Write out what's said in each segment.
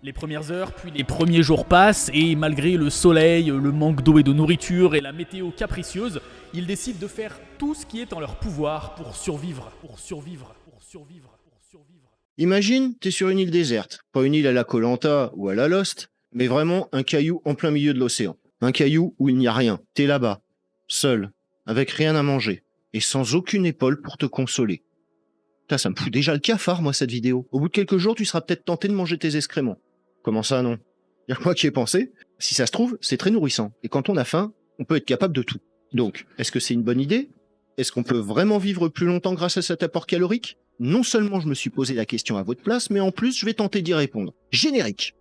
Les premières heures, puis les premiers jours passent et malgré le soleil, le manque d'eau et de nourriture et la météo capricieuse, ils décident de faire tout ce qui est en leur pouvoir pour survivre. Imagine, t'es sur une île déserte. Pas une île à la koh ou à la Lost, mais vraiment un caillou en plein milieu de l'océan. Un caillou où il n'y a rien. T'es là-bas, seul, avec rien à manger, et sans aucune épaule pour te consoler. Putain, ça me fout déjà le cafard, moi, cette vidéo. Au bout de quelques jours, tu seras peut-être tenté de manger tes excréments. Comment ça, non? Y'a que moi qui ai pensé. Si ça se trouve, c'est très nourrissant. Et quand on a faim, on peut être capable de tout. Donc, est-ce que c'est une bonne idée? Est-ce qu'on peut vraiment vivre plus longtemps grâce à cet apport calorique? Non seulement je me suis posé la question à votre place, mais en plus, je vais tenter d'y répondre. Générique.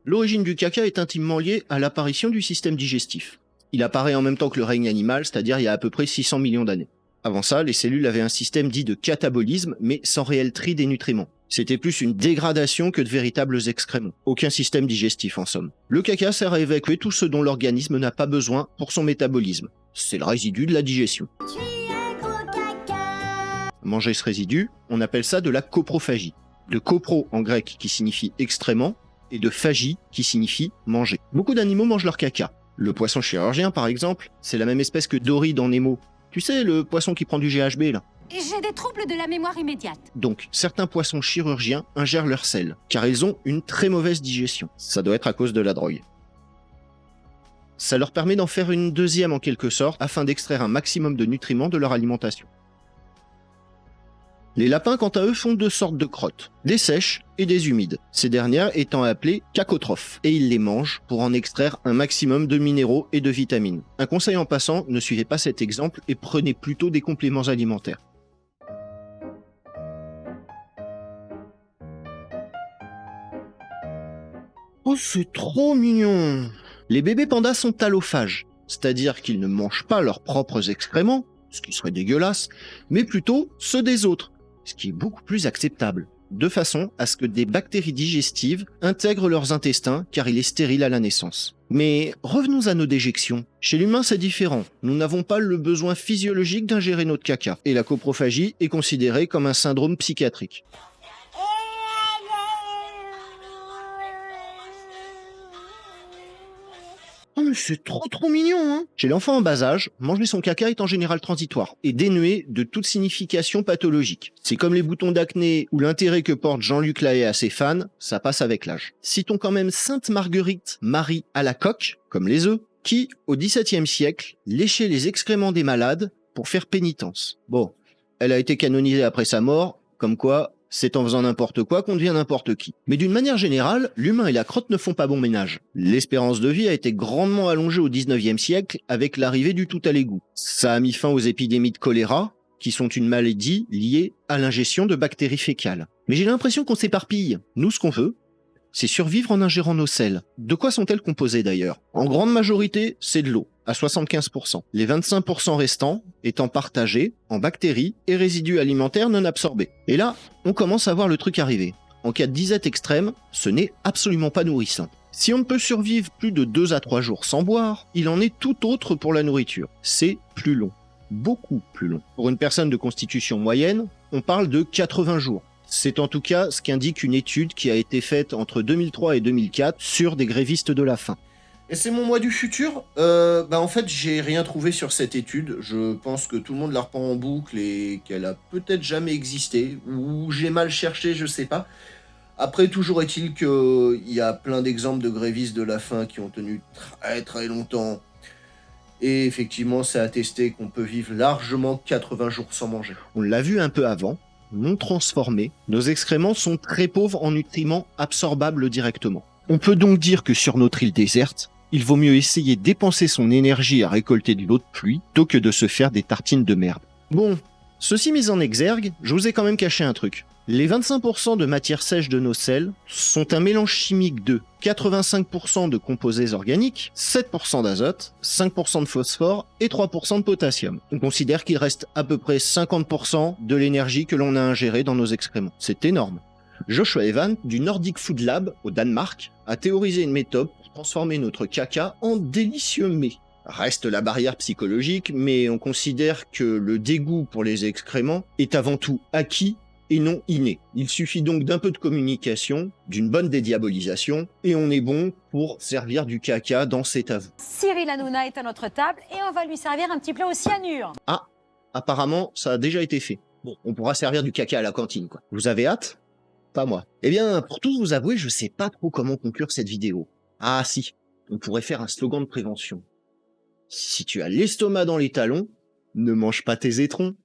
L'origine du caca est intimement liée à l'apparition du système digestif. Il apparaît en même temps que le règne animal, c'est-à-dire il y a à peu près 600 millions d'années. Avant ça, les cellules avaient un système dit de catabolisme, mais sans réel tri des nutriments. C'était plus une dégradation que de véritables excréments. Aucun système digestif en somme. Le caca sert à évacuer tout ce dont l'organisme n'a pas besoin pour son métabolisme. C'est le résidu de la digestion. Manger ce résidu, on appelle ça de la coprophagie. De copro en grec qui signifie excrément, et de phagie qui signifie manger. Beaucoup d'animaux mangent leur caca. Le poisson chirurgien par exemple, c'est la même espèce que Dory dans Nemo. Tu sais, le poisson qui prend du GHB là. J'ai des troubles de la mémoire immédiate. Donc, certains poissons chirurgiens ingèrent leur sel, car ils ont une très mauvaise digestion. Ça doit être à cause de la drogue. Ça leur permet d'en faire une deuxième en quelque sorte, afin d'extraire un maximum de nutriments de leur alimentation. Les lapins, quant à eux, font deux sortes de crottes, des sèches et des humides, ces dernières étant appelées cacotrophes, et ils les mangent pour en extraire un maximum de minéraux et de vitamines. Un conseil en passant, ne suivez pas cet exemple et prenez plutôt des compléments alimentaires. Oh, c'est trop mignon! Les bébés pandas sont allophages, c'est-à-dire qu'ils ne mangent pas leurs propres excréments, ce qui serait dégueulasse, mais plutôt ceux des autres, ce qui est beaucoup plus acceptable, de façon à ce que des bactéries digestives intègrent leurs intestins car il est stérile à la naissance. Mais revenons à nos déjections. Chez l'humain, c'est différent. Nous n'avons pas le besoin physiologique d'ingérer notre caca, et la coprophagie est considérée comme un syndrome psychiatrique. Oh mais c'est trop mignon, hein! Chez l'enfant en bas âge, manger son caca est en général transitoire et dénué de toute signification pathologique. C'est comme les boutons d'acné ou l'intérêt que porte Jean-Luc Lahaye à ses fans, ça passe avec l'âge. Citons quand même Sainte Marguerite Marie à la coque, comme les œufs, qui, au XVIIe siècle, léchait les excréments des malades pour faire pénitence. Bon, elle a été canonisée après sa mort, comme quoi c'est en faisant n'importe quoi qu'on devient n'importe qui. Mais d'une manière générale, l'humain et la crotte ne font pas bon ménage. L'espérance de vie a été grandement allongée au XIXe siècle avec l'arrivée du tout à l'égout. Ça a mis fin aux épidémies de choléra, qui sont une maladie liée à l'ingestion de bactéries fécales. Mais j'ai l'impression qu'on s'éparpille. Nous, ce qu'on veut, c'est survivre en ingérant nos selles. De quoi sont-elles composées d'ailleurs? En grande majorité, c'est de l'eau, à 75%. Les 25% restants étant partagés en bactéries et résidus alimentaires non absorbés. Et là, on commence à voir le truc arriver. En cas de disette extrême, ce n'est absolument pas nourrissant. Si on ne peut survivre plus de 2 à 3 jours sans boire, il en est tout autre pour la nourriture. C'est plus long. Beaucoup plus long. Pour une personne de constitution moyenne, on parle de 80 jours. C'est en tout cas ce qu'indique une étude qui a été faite entre 2003 et 2004 sur des grévistes de la faim. Et c'est mon moi du futur. En fait, j'ai rien trouvé sur cette étude. Je pense que tout le monde la reprend en boucle et qu'elle a peut-être jamais existé. Ou j'ai mal cherché, je sais pas. Après, toujours est-il qu'il y a plein d'exemples de grévistes de la faim qui ont tenu très longtemps. Et effectivement, c'est attesté qu'on peut vivre largement 80 jours sans manger. On l'a vu un peu avant. Non transformés, nos excréments sont très pauvres en nutriments absorbables directement. On peut donc dire que sur notre île déserte, il vaut mieux essayer de dépenser son énergie à récolter de l'eau de pluie plutôt que de se faire des tartines de merde. Bon, ceci mis en exergue, je vous ai quand même caché un truc. Les 25% de matière sèche de nos selles sont un mélange chimique de 85% de composés organiques, 7% d'azote, 5% de phosphore et 3% de potassium. On considère qu'il reste à peu près 50% de l'énergie que l'on a ingérée dans nos excréments. C'est énorme. Joshua Evans, du Nordic Food Lab au Danemark, a théorisé une méthode pour transformer notre caca en délicieux mets. Reste la barrière psychologique, mais on considère que le dégoût pour les excréments est avant tout acquis et non inné. Il suffit donc d'un peu de communication, d'une bonne dédiabolisation, et on est bon pour servir du caca dans cet avou. Cyril Hanouna est à notre table et on va lui servir un petit plat au cyanure. Ah, apparemment, ça a déjà été fait. Bon, on pourra servir du caca à la cantine, quoi. Vous avez hâte? Pas moi. Eh bien, pour tous vous avouer, je sais pas trop comment conclure cette vidéo. Ah si, on pourrait faire un slogan de prévention. Si tu as l'estomac dans les talons, ne mange pas tes étrons.